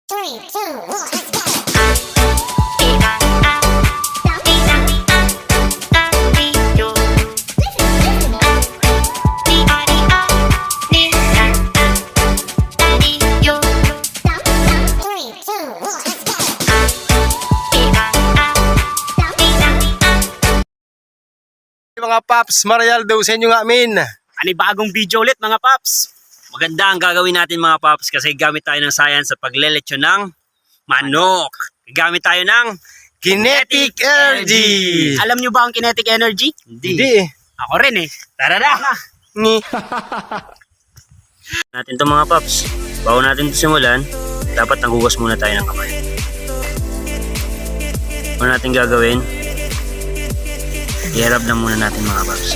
Three, two, one, let's go. Three, two, one, let's go. Mga paps, Marialdo sa inyo nga amin. Panibagong video ulit mga paps. Maganda ang gagawin natin mga paps kasi gamit tayo ng science sa pagleletsyon ng manok. Gamit tayo ng Kinetic energy. Alam nyo ba ang kinetic energy? Hindi. Ako rin eh. Tara na! Ni. Natin to mga paps. Bago natin ito simulan, dapat nagugas muna tayo ng kamay. Ano natin gagawin? I-rub na muna natin mga paps.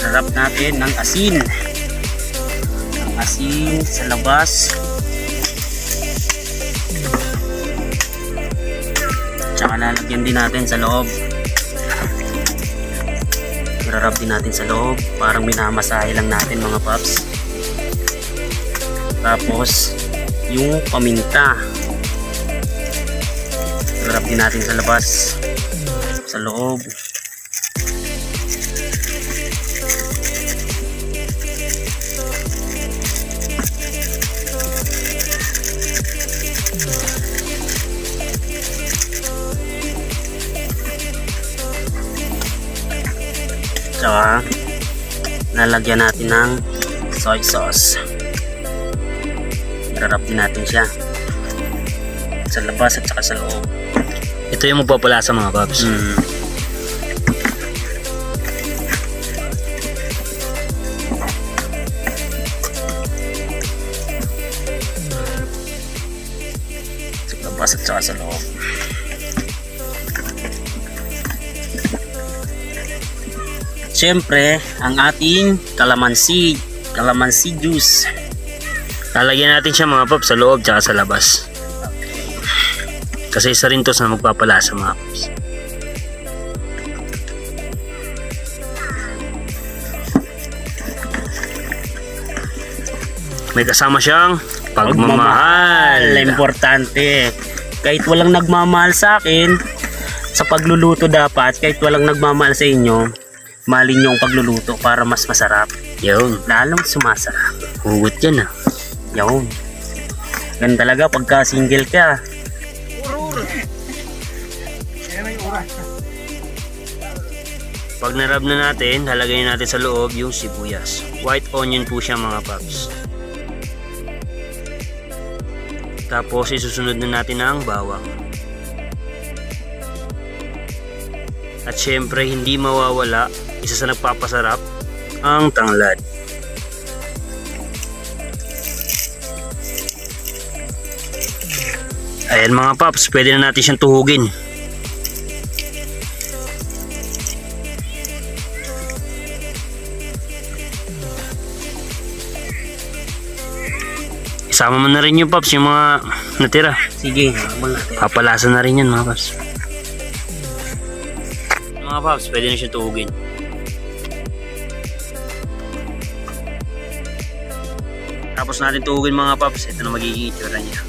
I-rub natin ng asin. Ang asin sa labas. Tsaka lalagyan din natin sa loob. I-rub din natin sa loob. Parang minamasahe lang natin mga paps. Tapos yung paminta. I-rub din natin sa labas. Sa loob. Tsaka lalagyan natin ng soy sauce. I-rub din natin siya sa labas at saka sa loob. Ito yung magpapalasa mga paps. Sa labas at saka sa loob. Siyempre, ang ating calamansi juice. Lalagyan natin siya mga paps sa loob tsaka sa labas. Kasi isa rin to sa magpapalasa mga paps. May kasama siyang pagmamahal. Importante. Kahit walang nagmamahal sa akin, sa pagluluto dapat, kahit walang nagmamahal sa inyo, mahalin nyo ang pagluluto para mas masarap. Yun, lalong sumasarap. Hugot yan ah. Yun. Ganun talaga pagka single ka. Pag narab na natin, halagay natin sa loob yung sibuyas. White onion po siya mga paps. Tapos isusunod na natin ang bawang. At syempre hindi mawawala, isa sa nagpapasarap, ang tanglad. Ayan mga paps, pwede na natin siyang tuhugin. Isama mo na rin yung paps, yung mga natira. Sige, papalasa na rin yan mga paps. Mga paps, pwede na siya tuhugin. Tapos natin tuhugin mga paps, ito na magiging itsura niya.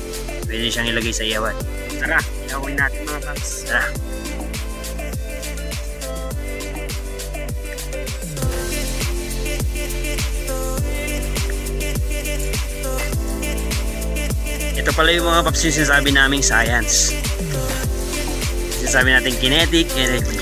Pwede siyang ilagay sa iyawan. Tara, ilawin natin mga paps. Tara. Ito pala yung mga paps yung sinasabi naming science. Sinasabi natin kinetic energy.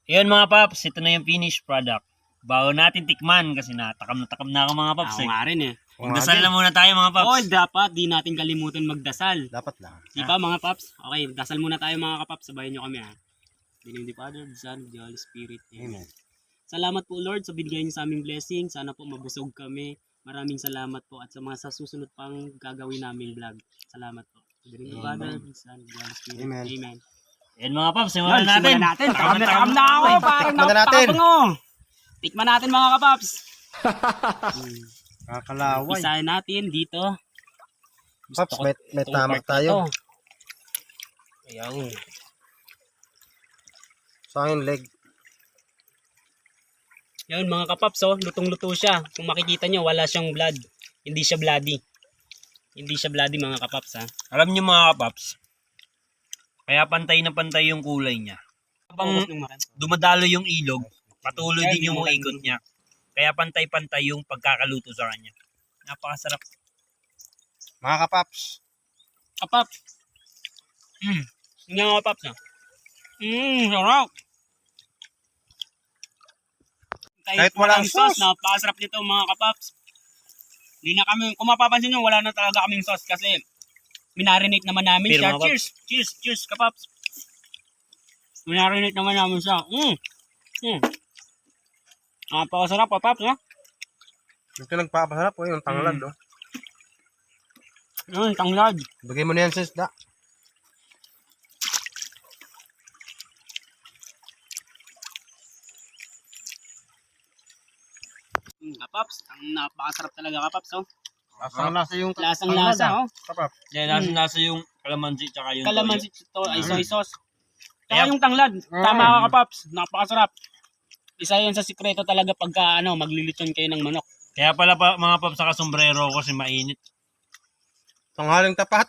Ayan mga paps, ito na yung finished product. Bago natin tikman kasi natakam na ako mga paps. Ako nga rin eh. Magdasal na muna tayo mga paps. Oh, dapat di natin kalimutan magdasal. Dapat lang. Di ba mga paps? Okay, dasal muna tayo mga kapaps. Sabayan nyo kami ha. In the name of the Father, the Son, the Holy Spirit. Amen. Amen. Salamat po Lord sa binigay niyo sa aming blessing. Sana po mabusog kami. Maraming salamat po at sa mga susunod pang gagawin namin vlog. Salamat po. In the name of the Father, the Son, the Holy Spirit. Amen. Amen. Ayan mga paps, Yan, simulan natin. simulan natin. Takam na ako. Parang Tikman na natin. napakabango. Tikman natin mga kapaps. Kakalaway. Isahin natin dito. Paps, may Itong tamak part na tayo. to. Ayan. Sa akin, leg. Yan mga kapaps, oh, lutong-luto siya. Kung makikita nyo, wala siyang blood. Hindi siya bloody. Hindi siya bloody mga kapaps ha. Alam niyo mga kapaps, kaya pantay na pantay yung kulay niya. Habang Focus ng makan. dumadalo yung ilog, patuloy din yung ikot niya. Kaya pantay-pantay yung pagkakaluto sa kanya. Napakasarap. Mga kapaps. Kapaps. Hindi mga kapaps ha. Sarap. Kahit walang sauce. Napakasarap nito mga kapaps. Hindi na kami, kung mapapansin nyo, wala na talaga kaming sauce kasi minarinate naman namin Pero siya. mga Cheers! Cheers! Cheers kapaps! Minarinate naman namin siya. Napakasarap kapaps ha. Ito nagpapasarap po yung tanglad. Oh. Tanglad. Bigay mo na yan sa isda. Kapaps, ang napakasarap talaga kapaps oh. Lasang lasa yung Lasang tanglad, lasa ah. oh. Kapaps. Yan, nasa yung kalamansi tsaka yung Kalamansi ito ay soy sauce. Kaya- Tsaka yung tanglad, tama ka kapaps, napakasarap. Isa yan sa sikreto talaga pagka maglilitsyon kayo ng manok. Kaya pala pa, mga paps, saka sombrero ko kasi mainit. Tanghaling tapat.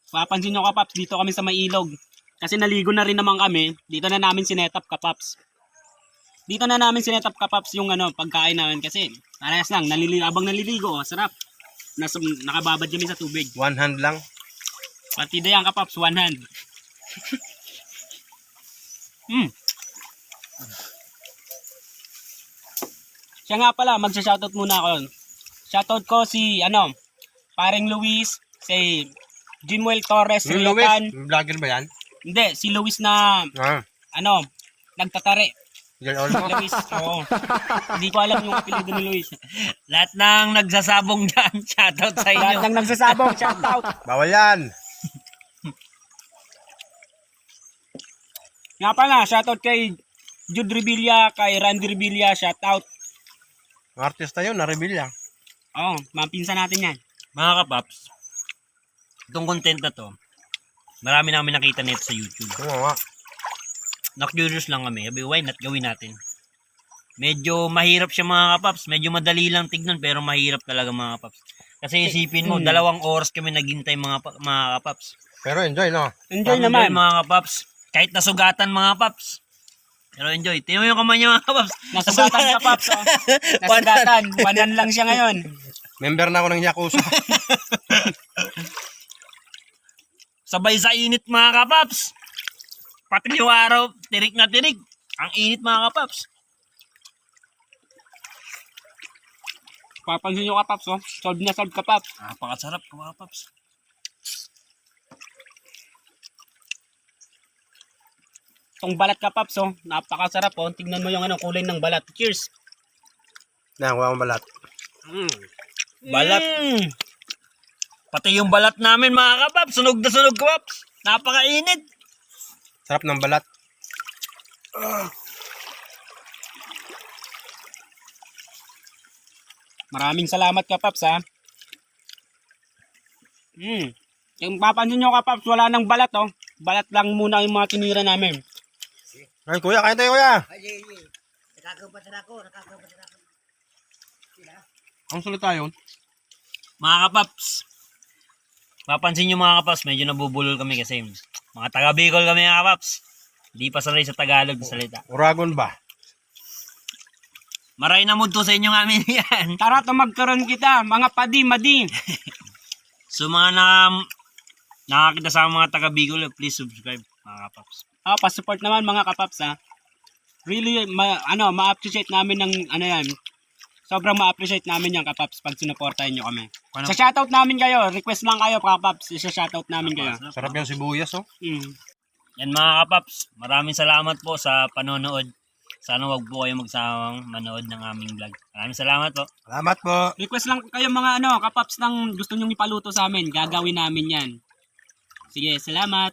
Papansin nyo kapaps, dito kami sa may ilog. Kasi naligo na rin naman kami, dito na namin sinetap kapaps. Dito na namin sinetap kapaps yung pagkain namin kasi parehas lang, abang naliligo, oh, sarap. Nakababad kami sa tubig. One hand lang. Partida yan kapaps, one hand. Siya nga pala, magsa-shoutout muna ako. Shoutout ko si, paring Luis, si Jimuel Torres, Yung Luis, Rilocan. yung vlogger ba yan? Hindi, si Luis na, Ah. nagtatari. Yan all. Luis, oo. Hindi ko alam yung apelido ni Luis. Lahat ng nagsasabong dyan, shoutout sa inyo. Lahat ng nagsasabong, shoutout. Bawal yan. Nga pala, shoutout kay Jude Revilla, kay Randy Revilla, shoutout. Artista yun, na-reveal yan. Oo, mga pinsan natin yan. Mga kapaps, itong content na to, marami na kami nakita nito sa YouTube. Oo nga. Na-curious lang kami. Sabi, why not gawin natin? Medyo mahirap siya mga kapaps. Medyo madali lang tignan pero mahirap talaga mga kapaps. Kasi isipin mo, 2 oras kami naghintay mga kapaps. Pero enjoy, no? Enjoy Enjoy naman. mga kapaps. Kahit nasugatan mga kapaps. Pero enjoy. Tingnan mo yung kamay niya mga kapaps. Nasugatan ka, Paps. Oh. Nasugatan. Wanan lang siya ngayon. Member na ako ng Yakuza. Sabay sa init mga kapaps. Pati yung araw, tirik na tirik. Ang init mga kapaps. Papansin nyo ka, Paps. Oh. Solve na solve ka, Paps. Napakasarap mga kapaps. Itong balat ka, Paps. Oh. Napakasarap. Oh. Tignan mo yung kulay ng balat. Cheers. Yan, kuha akong balat. Balat. Pati yung balat namin mga kapaps. Sunog na sunog kapaps. Napakainit. Sarap ng balat. Maraming salamat ka, Paps. Ha. Yung papansin nyo ka, Paps, wala nang balat. Oh. Balat lang muna yung mga tinira namin. Ay, kuya, kain tayo, kuya. Ang sulit tayo. Mga kapaps. Mapansin nyo mga kapaps, medyo nabubulol kami kasi mga taga Bicol kami mga kapaps. Hindi pa sanay sa Tagalog na salita. Uragon ba? Maray na mood to sa inyo amin yan. Tara, magkaroon kita. Mga padi-madi. So mga nakakita sa mga taga Bicol, please subscribe mga kapaps. Pa-support naman mga kapaps ha. Really, ma-appreciate namin ng yan. Sobrang ma-appreciate namin yung kapaps pag sinuportahan nyo kami. Sa shoutout namin kayo, request lang kayo kapaps, sa shoutout namin kayo. Sarap yung sibuyas, oh. Mm. Yan mga kapaps, maraming salamat po sa panonood. Sana wag po kayo magsawang manood ng aming vlog. Maraming salamat po. Salamat po. Request lang kayo mga kapaps ng gusto nyong ipaluto sa amin. Gagawin namin yan. Sige, salamat.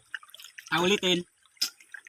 Ulitin.